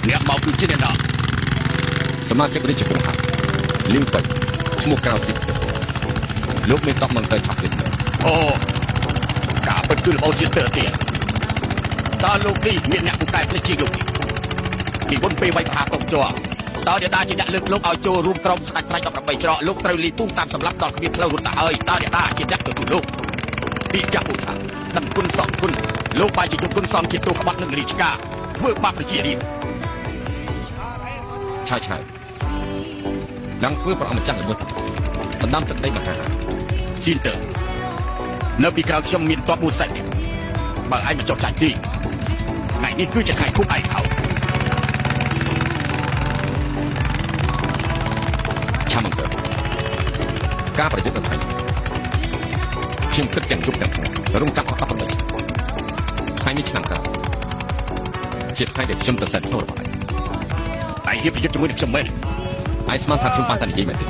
អ្នកមកគឺជាអ្នកណាសមាជិករាជវង្សហលីងប៉ៃឈ្មោះក្រៅស៊ីលោកមានតបមកទៅឆាប់ទៀតអូការពិតគឺរបស់សៀតើទៀតតើលោកនេះមានអ្នកពូកែផ្លេចជាងលោកនេះពីមុនពេលវាយប្រហារកងជាប់តើអ្នកតាជាអ្នកលើកលោកឲ្យចូលរួមក្រុមស្ដេចប្រាច់18ច្រកលោកត្រូវលីពូតាមសម្រាប់ដល់គ្មានផ្លូវរត់ទៅហើយតើអ្នកតាជាអ្នកទទួលលោកពីចាក់ពុថាដឹងគុណសមគុណលោកបាយជាគុណសមជាទូក្បត់នឹងរាជការធ្វើបាបប្រជារាស្ត្រឆាយឡើងធ្វើប្រអម្ចាស់ល្មើសបណ្ដាំទឹកដីមហាស៊ីនតើនៅពីក្រៅខ្ញុំមានតបមួយសាច់នេះបើឯងមិនចុះចាញ់ទីថ្ងៃនេះគឺជាថ្ងៃខួបឯងហើយឆាំអង្គការប្រយុទ្ធនឹងថ្ងៃខ្ញុំគិតទាំងយប់ទាំងថ្ងៃរងចាំអស់18ថ្ងៃនេះឆ្នាំក្រោយជាថ្ងៃដែលខ្ញុំទៅសេតខ្លួនរបស់ឯងឯងហ៊ានប្រយុទ្ធជាមួយនឹងខ្ញុំមែនឯងស្មានថាខ្ញុំបានតែនិយាយមែនទេ